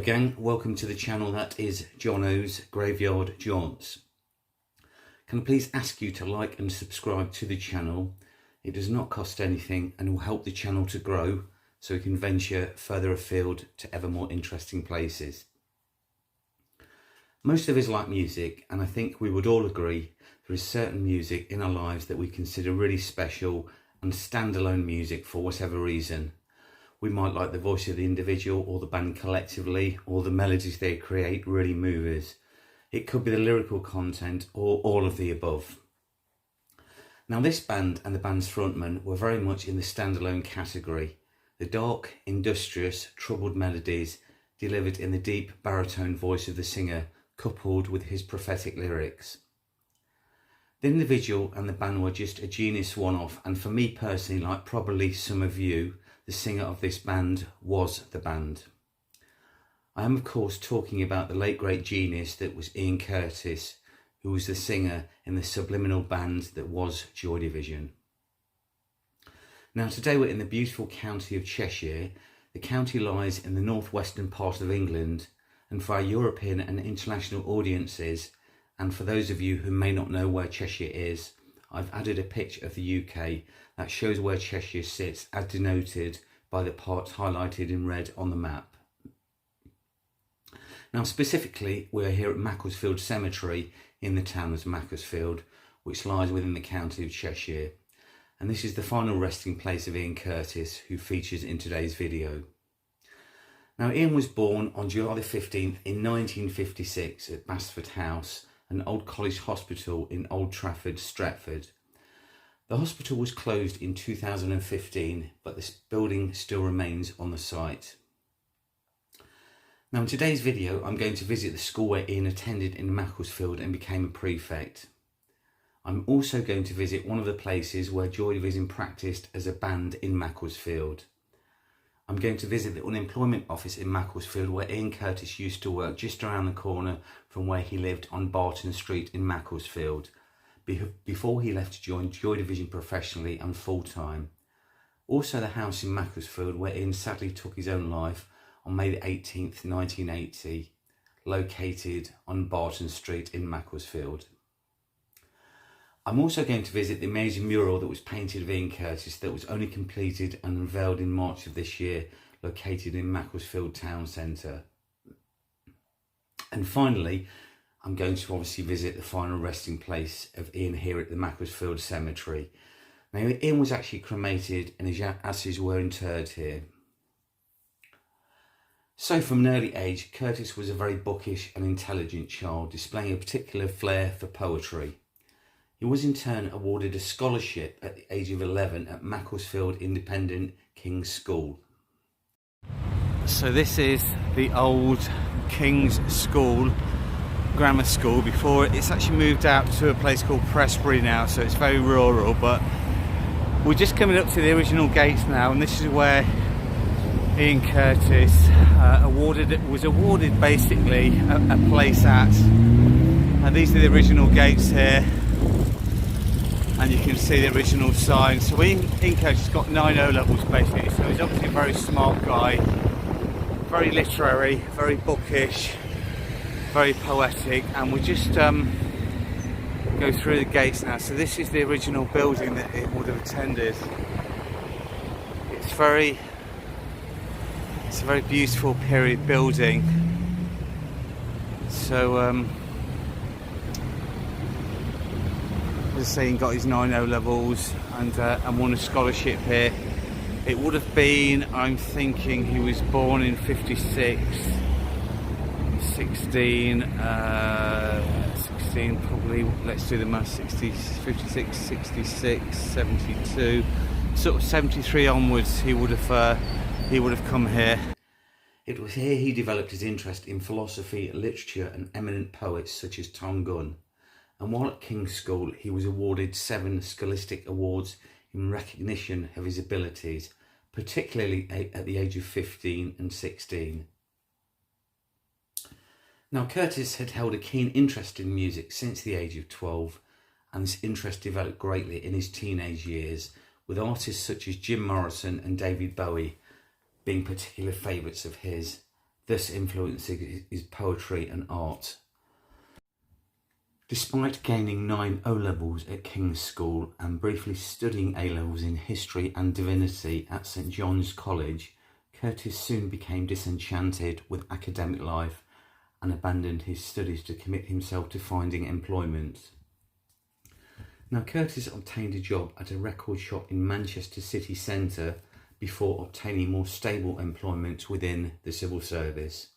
gang, welcome to the channel that is Jono's Graveyard Jaunts. Can I please ask you to like and subscribe to the channel? It does not cost anything and will help the channel to grow so we can venture further afield to ever more interesting places. Most of us like music, and I think we would all agree there is certain music in our lives that we consider really special and standalone music for whatever reason. We might like the voice of the individual or the band collectively, or the melodies they create really move us. It could be the lyrical content or all of the above. Now this band and the band's frontman were very much in the standalone category. The dark, industrious, troubled melodies delivered in the deep baritone voice of the singer, coupled with his prophetic lyrics. The individual and the band were just a genius one-off, and for me personally, like probably some of you, the singer of this band was the band. I am of course talking about the late great genius that was Ian Curtis, who was the singer in the subliminal band that was Joy Division. Now today we're in the beautiful county of Cheshire. The county lies in the northwestern part of England, and for our European and international audiences, and for those of you who may not know where Cheshire is, I've added a picture of the UK that shows where Cheshire sits as denoted by the parts highlighted in red on the map. Now specifically, we're here at Macclesfield Cemetery in the town of Macclesfield, which lies within the county of Cheshire. And this is the final resting place of Ian Curtis, who features in today's video. Now Ian was born on July the 15th in 1956 at Basford House, an old Cottage Hospital in Old Trafford, Stretford. The hospital was closed in 2015, but this building still remains on the site. Now in today's video, I'm going to visit the school where Ian attended in Macclesfield and became a prefect. I'm also going to visit one of the places where Joy Division practiced as a band in Macclesfield. I'm going to visit the unemployment office in Macclesfield where Ian Curtis used to work, just around the corner from where he lived on Barton Street in Macclesfield, before he left to join Joy Division professionally and full-time. Also the house in Macclesfield where Ian sadly took his own life on May the 18th, 1980, located on Barton Street in Macclesfield. I'm also going to visit the amazing mural that was painted of Ian Curtis that was only completed and unveiled in March of this year, located in Macclesfield Town Centre. And finally, I'm going to obviously visit the final resting place of Ian here at the Macclesfield Cemetery. Now Ian was actually cremated and his ashes were interred here. So from an early age, Curtis was a very bookish and intelligent child, displaying a particular flair for poetry. He was in turn awarded a scholarship at the age of 11 at Macclesfield Independent King's School. So this is the old King's School, grammar school. Before it's actually moved out to a place called Presbury now, so it's very rural, but we're just coming up to the original gates now, and this is where Ian Curtis was awarded basically a place at. And these are the original gates here. And you can see the original sign. So Ian Curtis has got 9 O-levels basically, so he's obviously a very smart guy, very literary, very bookish, very poetic, and we just go through the gates now. So this is the original building that it would have attended. It's a very beautiful period building. So as I say, he got his 9 O-levels and won a scholarship here. It would have been, I'm thinking he was born in 56, 16 probably, let's do the math, 60, 56, 66, 72, sort of 73 onwards he would have come here. It was here he developed his interest in philosophy, literature and eminent poets such as Thom Gunn. And while at King's School, he was awarded 7 scholastic awards in recognition of his abilities, particularly at the age of 15 and 16. Now, Curtis had held a keen interest in music since the age of 12, and this interest developed greatly in his teenage years, with artists such as Morrison and Bowie being particular favourites of his. thus influencing his poetry and art. Despite gaining 9 O-levels at King's School and briefly studying A-levels in history and divinity at St John's College, Curtis soon became disenchanted with academic life and abandoned his studies to commit himself to finding employment. Now, Curtis obtained a job at a record shop in Manchester city centre before obtaining more stable employment within the civil service.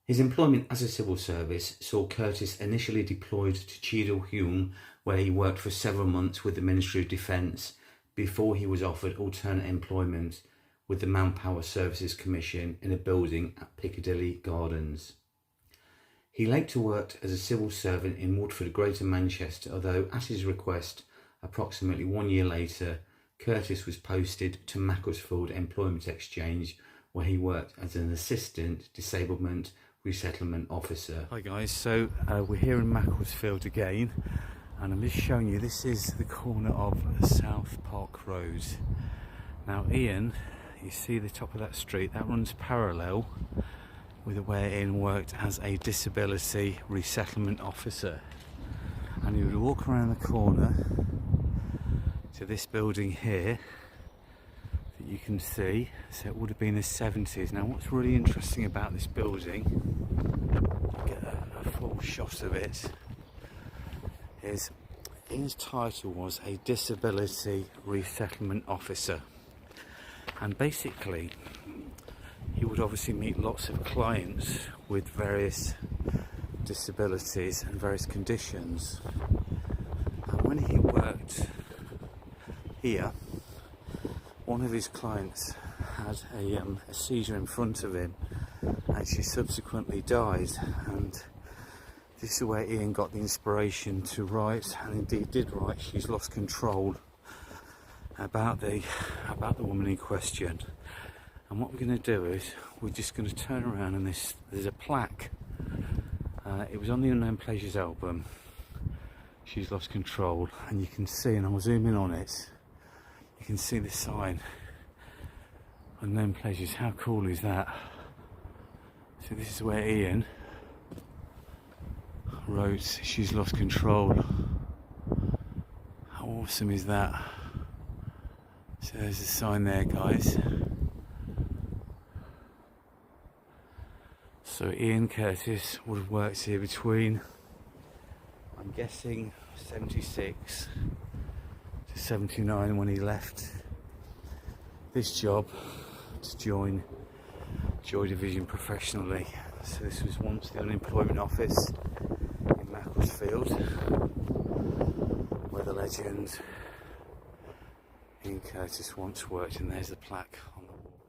His employment as a civil service saw Curtis initially deployed to Cheadle Hulme, where he worked for several months with the Ministry of Defence before he was offered alternate employment with the Manpower Services Commission in a building at Piccadilly Gardens. He later worked as a civil servant in Woodford, Greater Manchester, although at his request, approximately 1 year later, Curtis was posted to Macclesfield Employment Exchange, where he worked as an assistant disablement resettlement officer. Hi guys, so we're here in Macclesfield again, and I'm just showing you, this is the corner of South Park Road. Now Ian, you see the top of that street, that runs parallel with where Ian worked as a disability resettlement officer, and he would walk around the corner to this building here that you can see. So it would have been the 70s. Now what's really interesting about this building, get a full shot of it, is Ian's title was a disability resettlement officer, and basically he would obviously meet lots of clients with various disabilities and various conditions. And when he worked here, one of his clients had a seizure in front of him, and she subsequently died, and this is where Ian got the inspiration to write, and indeed did write, She's Lost Control, about the woman in question. And what we're going to do is we're just going to turn around, and there's a plaque. It was on the Unknown Pleasures album, She's Lost Control, and you can see, and I'll zoom in on it, you can see the sign, Unknown Pleasures. How cool is that? So this is where Ian wrote She's Lost Control. How awesome is that? So there's a sign there, guys. So Ian Curtis would have worked here between, I'm guessing, 76 to 79 when he left this job to join Joy Division professionally. So this was once the unemployment office in Macclesfield, where the legend Ian Curtis once worked, and there's the plaque on the wall.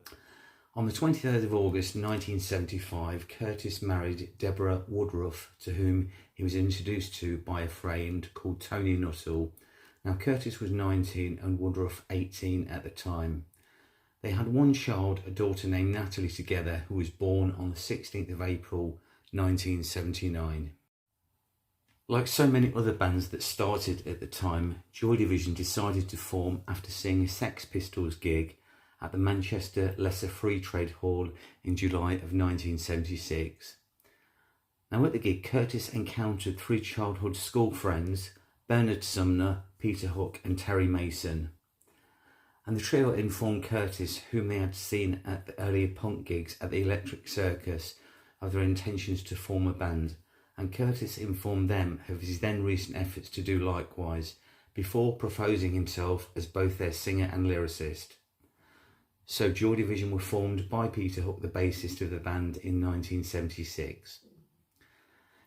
On the 23rd of August 1975, Curtis married Deborah Woodruff, to whom he was introduced to by a friend called Tony Nuttall. Now Curtis was 19 and Woodruff 18 at the time. They had one child, a daughter named Natalie, together, who was born on the 16th of April 1979. Like so many other bands that started at the time, Joy Division decided to form after seeing a Sex Pistols gig at the Manchester Lesser Free Trade Hall in July of 1976. Now at the gig, Curtis encountered 3 childhood school friends, Bernard Sumner, Peter Hook and Terry Mason. And the trio informed Curtis, whom they had seen at the earlier punk gigs at the Electric Circus, of their intentions to form a band, and Curtis informed them of his then recent efforts to do likewise, before proposing himself as both their singer and lyricist. So Joy Division were formed by Peter Hook, the bassist of the band, in 1976.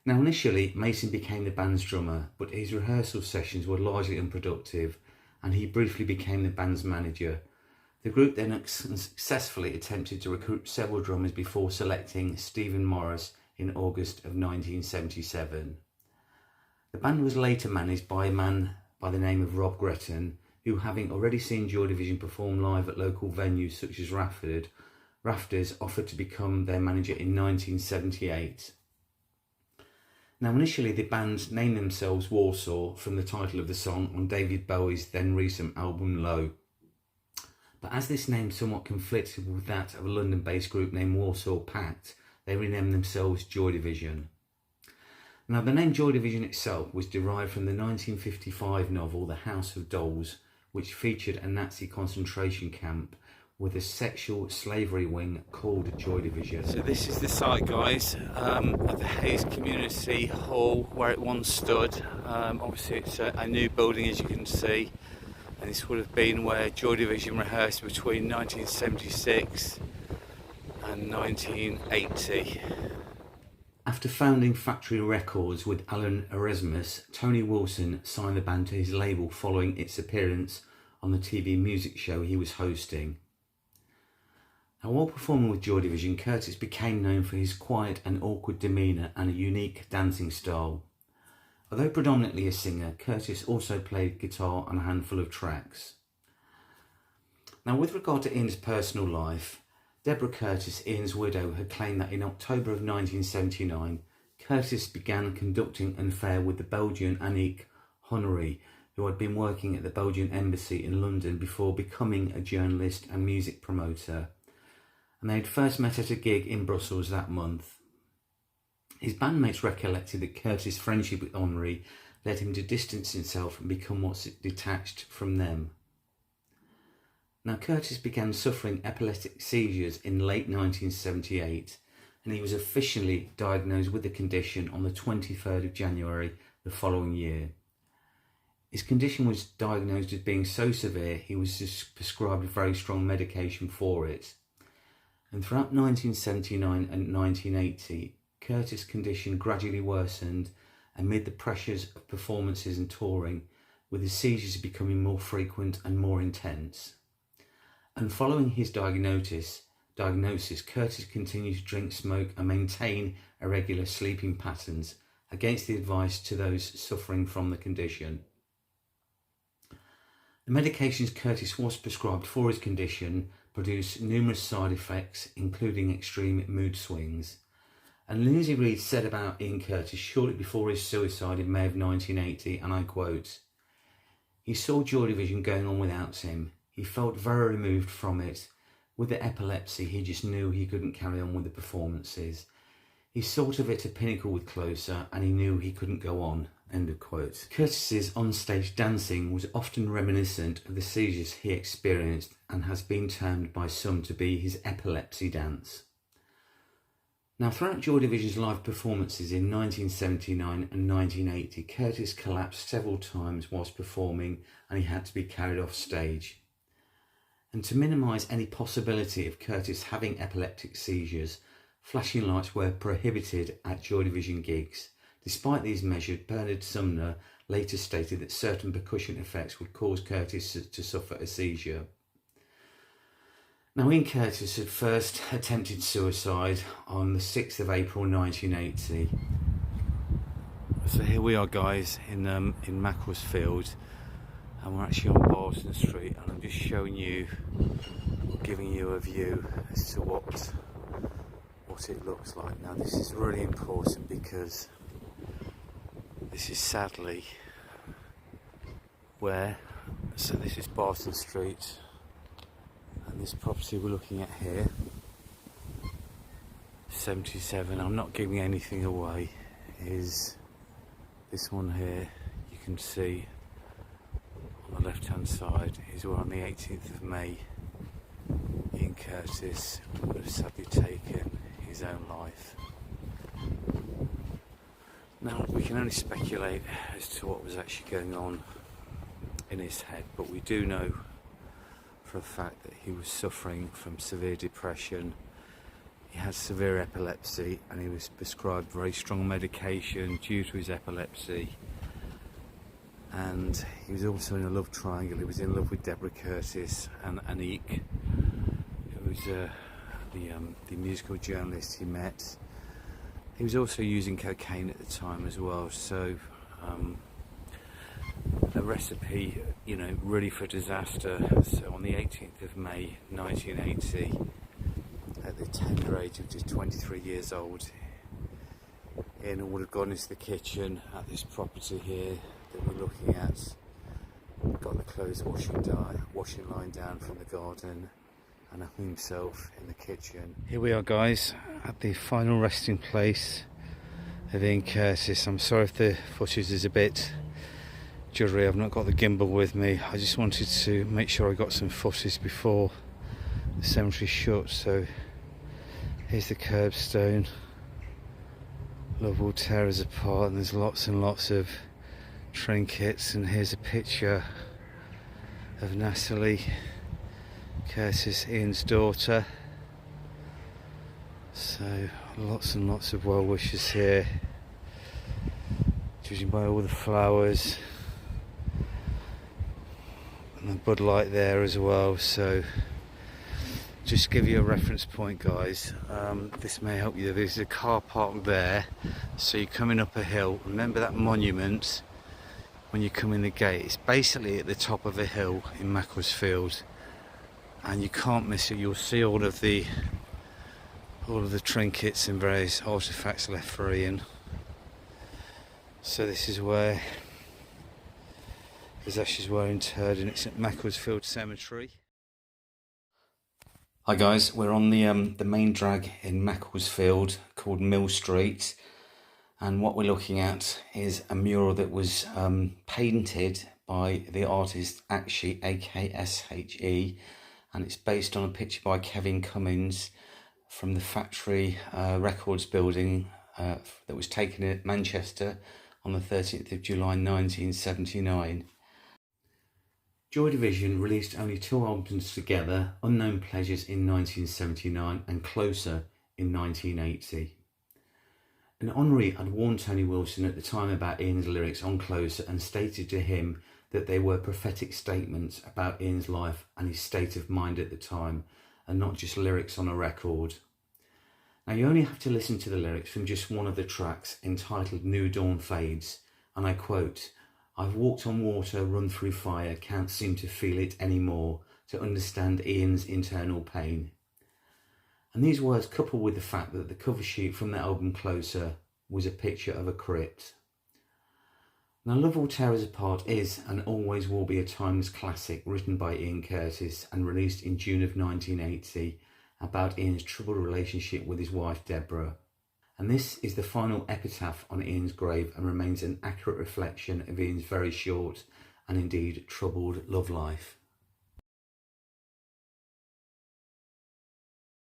Now initially, Mason became the band's drummer, but his rehearsal sessions were largely unproductive, and he briefly became the band's manager. The group then successfully attempted to recruit several drummers before selecting Stephen Morris in August of 1977. The band was later managed by a man by the name of Rob Gretton, who, having already seen Joy Division perform live at local venues such as Rafters, offered to become their manager in 1978. Now initially the band named themselves Warsaw from the title of the song on David Bowie's then recent album Low. but as this name somewhat conflicted with that of a London-based group named Warsaw Pact, they renamed themselves Joy Division. Now, the name Joy Division itself was derived from the 1955 novel The House of Dolls, which featured a Nazi concentration camp with a sexual slavery wing called Joy Division. So this is the site, guys, of the Hayes Community Hall where it once stood. Obviously it's a new building, as you can see, and this would have been where Joy Division rehearsed between 1976 and 1980. After founding Factory Records with Alan Erasmus, Tony Wilson signed the band to his label following its appearance on the TV music show he was hosting. Now, while performing with Joy Division, Curtis became known for his quiet and awkward demeanour and a unique dancing style. Although predominantly a singer, Curtis also played guitar on a handful of tracks. Now, with regard to Ian's personal life, Deborah Curtis, Ian's widow, had claimed that in October of 1979, Curtis began conducting an affair with the Belgian Annick Honoré, who had been working at the Belgian embassy in London before becoming a journalist and music promoter, and they had first met at a gig in Brussels that month. His bandmates recollected that Curtis' friendship with Honoré led him to distance himself and become what's detached from them. Now, Curtis began suffering epileptic seizures in late 1978, and he was officially diagnosed with the condition on the 23rd of January the following year. His condition was diagnosed as being so severe he was prescribed very strong medication for it. And throughout 1979 and 1980, Curtis' condition gradually worsened amid the pressures of performances and touring, with his seizures becoming more frequent and more intense. And following his diagnosis, Curtis continued to drink, smoke and maintain irregular sleeping patterns against the advice to those suffering from the condition. The medications Curtis was prescribed for his condition produced numerous side effects, including extreme mood swings. And Lindsay Reed said about Ian Curtis shortly before his suicide in May of 1980, and I quote, "He saw Joy Division going on without him. He felt very removed from it. With the epilepsy, he just knew he couldn't carry on with the performances. He thought of it a pinnacle with Closer, and he knew he couldn't go on." End of quote. Curtis's onstage dancing was often reminiscent of the seizures he experienced and has been termed by some to be his epilepsy dance. Now, throughout Joy Division's live performances in 1979 and 1980, Curtis collapsed several times whilst performing, and he had to be carried off stage. And to minimise any possibility of Curtis having epileptic seizures, flashing lights were prohibited at Joy Division gigs. Despite these measures, Bernard Sumner later stated that certain percussion effects would cause Curtis to suffer a seizure. Now, Ian Curtis had first attempted suicide on the 6th of April 1980. So here we are, guys, in Macclesfield, and we're actually on Morrison Street, and I'm just showing you, or giving you a view as to what it looks like. Now, this is really important because this is sadly so this is Morrison Street, and this property we're looking at here, 77, I'm not giving anything away, is this one here. You can see on the left hand side is where on the 18th of May Ian Curtis would have sadly taken his own life. Now, we can only speculate as to what was actually going on in his head, but we do know for a fact that he was suffering from severe depression. He had severe epilepsy, and he was prescribed very strong medication due to his epilepsy. And he was also in a love triangle. He was in love with Deborah Curtis and Annick, who was the musical journalist he met. He was also using cocaine at the time as well, so a recipe, really for disaster. So on the 18th of May 1980, at the tender age of just 23 years old, Ian would have gone into the kitchen at this property here that we're looking at, Got the clothes washing line down from the garden, and himself in the kitchen. Here we are, guys, at the final resting place of Ian Curtis. I'm sorry if the footage is a bit juddery. I've not got the gimbal with me. I just wanted to make sure I got some footage before the cemetery shut. So here's the curbstone. Love will tear us apart, and there's lots and lots of trinkets. And here's a picture of Natalie Curtis, Ian's daughter. So lots and lots of well wishes here, judging by all the flowers and the Bud Light there as well. So just to give you a reference point, guys, this may help you. There's a car park there, so you're coming up a hill. Remember that monument when you come in the gate? It's basically at the top of a hill in Macclesfield, and you can't miss it. You'll see all of the trinkets and various artefacts left for Ian. So this is where his ashes were interred, and it's at Macclesfield Cemetery. Hi guys, we're on the main drag in Macclesfield called Mill Street, and what we're looking at is a mural that was painted by the artist Akshe, A-K-S-H-E, and it's based on a picture by Kevin Cummins from the Factory Records building that was taken at Manchester on the 13th of July 1979. Joy Division released only 2 albums together, Unknown Pleasures in 1979 and Closer in 1980. And Henri had warned Tony Wilson at the time about Ian's lyrics on Closer and stated to him that they were prophetic statements about Ian's life and his state of mind at the time, and not just lyrics on a record. Now you only have to listen to the lyrics from just one of the tracks, entitled New Dawn Fades, and I quote, "I've walked on water, run through fire, can't seem to feel it anymore, to understand Ian's internal pain." And these words, coupled with the fact that the cover sheet from the album Closer was a picture of a crypt. Now Love Will Tear Us Apart is and always will be a timeless classic written by Ian Curtis and released in June of 1980 about Ian's troubled relationship with his wife Deborah. And this is the final epitaph on Ian's grave and remains an accurate reflection of Ian's very short and indeed troubled love life.